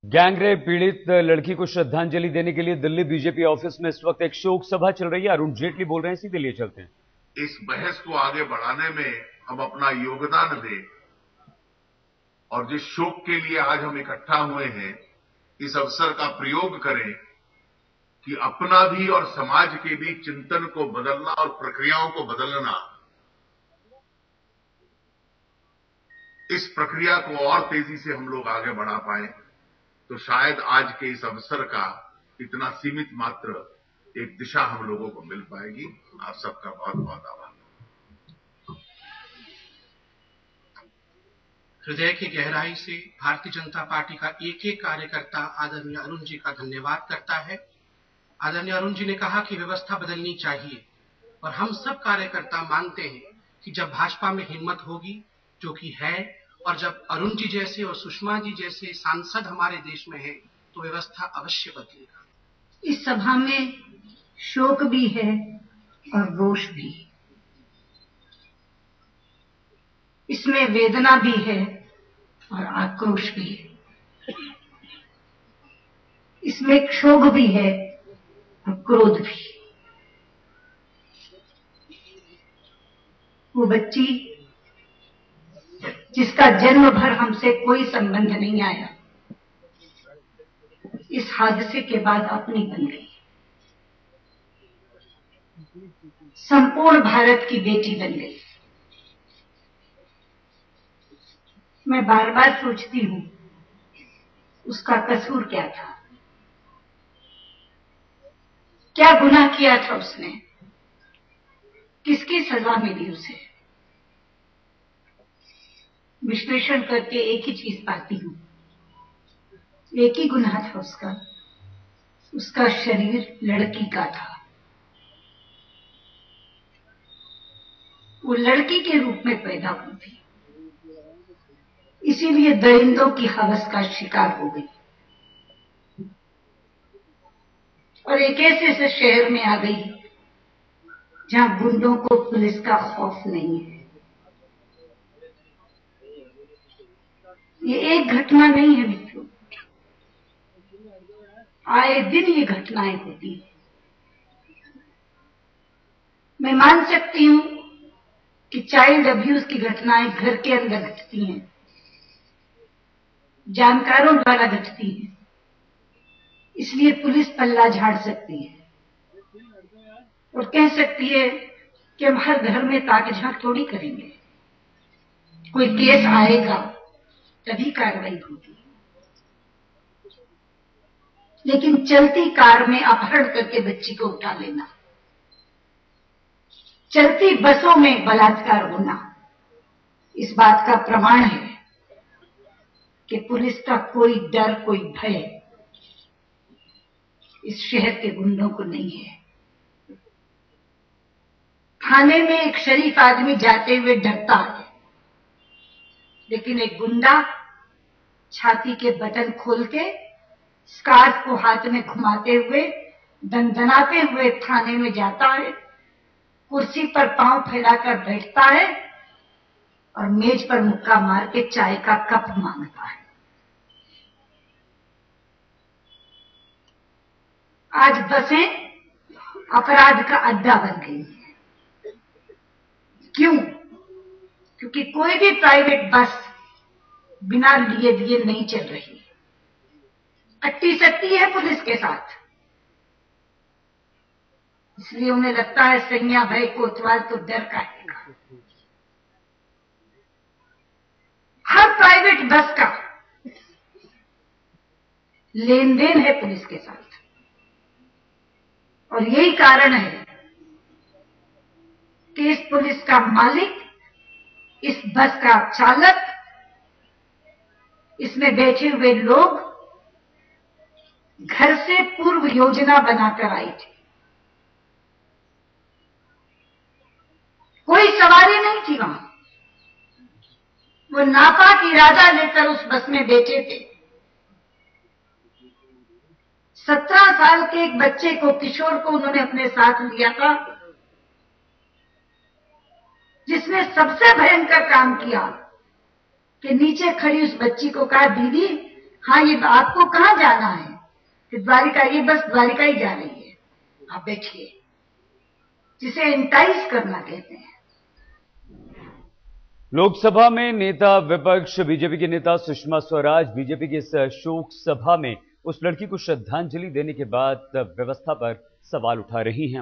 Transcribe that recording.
Gangrape पीड़ित लड़की को श्रद्धांजलि देने के लिए दिल्ली बीजेपी ऑफिस में इस वक्त एक शोक सभा चल रही है। अरुण जेटली बोल रहे हैं, सीधे लिए चलते हैं। इस बहस को आगे बढ़ाने में हम अपना योगदान दें और जिस शोक के लिए आज हम इकट्ठा हुए हैं, इस अवसर का प्रयोग करें कि अपना भी और समाज के भी चिंतन को बदलना और प्रक्रियाओं को बदलना, इस प्रक्रिया को और तेजी से हम लोग आगे बढ़ा पाए तो शायद आज के इस अवसर का इतना सीमित मात्र एक दिशा हम लोगों को मिल पाएगी। आप सबका बहुत बहुत आभार। हृदय की गहराई से भारतीय जनता पार्टी का एक एक कार्यकर्ता आदरणीय अरुण जी का धन्यवाद करता है। आदरणीय अरुण जी ने कहा कि व्यवस्था बदलनी चाहिए और हम सब कार्यकर्ता मानते हैं कि जब भाजपा में हिम्मत होगी, जो कि है, और जब अरुण जी जैसे और सुषमा जी जैसे सांसद हमारे देश में हैं, तो व्यवस्था अवश्य बदलेगा। इस सभा में शोक भी है और रोष भी। इसमें वेदना भी है और आक्रोश भी है। इसमें क्षोभ भी है और क्रोध भी। वो बच्ची जिसका जन्म भर हमसे कोई संबंध नहीं आया, इस हादसे के बाद अपनी बन गई। संपूर्ण भारत की बेटी बन गई। मैं बार बार सोचती हूं, उसका कसूर क्या था? क्या गुनाह किया था उसने? किसकी सजा मिली उसे? विश्लेषण करके एक ही चीज पाती हूं, एक ही गुनाह था उसका। उसका शरीर लड़की का था। वो लड़की के रूप में पैदा हुई थी, इसीलिए दरिंदों की हवस का शिकार हो गई और एक ऐसे शहर में आ गई जहां गुंडों को पुलिस का खौफ नहीं है। ये एक घटना नहीं है मित्रों, आए दिन ये घटनाएं होती हैं। मैं मान सकती हूं कि चाइल्ड अब्यूज की घटनाएं घर के अंदर घटती हैं, जानकारों द्वारा घटती हैं, इसलिए पुलिस पल्ला झाड़ सकती है और कह सकती है कि हम हर घर में ताक झांक थोड़ी करेंगे। कोई केस आएगा तभी कार्रवाई होगी। लेकिन चलती कार में अपहरण करके बच्ची को उठा लेना, चलती बसों में बलात्कार होना, इस बात का प्रमाण है कि पुलिस का कोई डर, कोई भय इस शहर के गुंडों को नहीं है। थाने में एक शरीफ आदमी जाते हुए डरता है, लेकिन एक गुंडा छाती के बटन खोल के स्कार्फ को हाथ में घुमाते हुए दनदनाते हुए थाने में जाता है, कुर्सी पर पांव फैलाकर बैठता है और मेज पर मुक्का मार के चाय का कप मांगता है। आज बसें अपराध का अड्डा बन गई हैं। क्यों? क्योंकि कोई भी प्राइवेट बस बिना लिए दिए नहीं चल रही। अट्टी सट्टी है पुलिस के साथ, इसलिए उन्हें लगता है सैया भाई कोतवाल तो डर का है। हर प्राइवेट बस का लेन देन है पुलिस के साथ और यही कारण है कि इस पुलिस का मालिक, इस बस का चालक, इसमें बैठे हुए लोग घर से पूर्व योजना बनाकर आए थे। कोई सवारी नहीं थी वहां, वो नापाक इरादा लेकर उस बस में बैठे थे। 17 साल के एक बच्चे को, किशोर को उन्होंने अपने साथ लिया था, जिसने सबसे भयंकर काम किया कि नीचे खड़ी उस बच्ची को कहा, दीदी हाँ, ये आपको कहाँ जाना है? कि द्वारिका, ये बस द्वारिका ही जा रही है। आप बैठिए, जिसे एंटाइज करना कहते हैं। लोकसभा में नेता विपक्ष बीजेपी के नेता सुषमा स्वराज बीजेपी की इस शोक सभा में उस लड़की को श्रद्धांजलि देने के बाद व्यवस्था पर सवाल उठा रही हैं।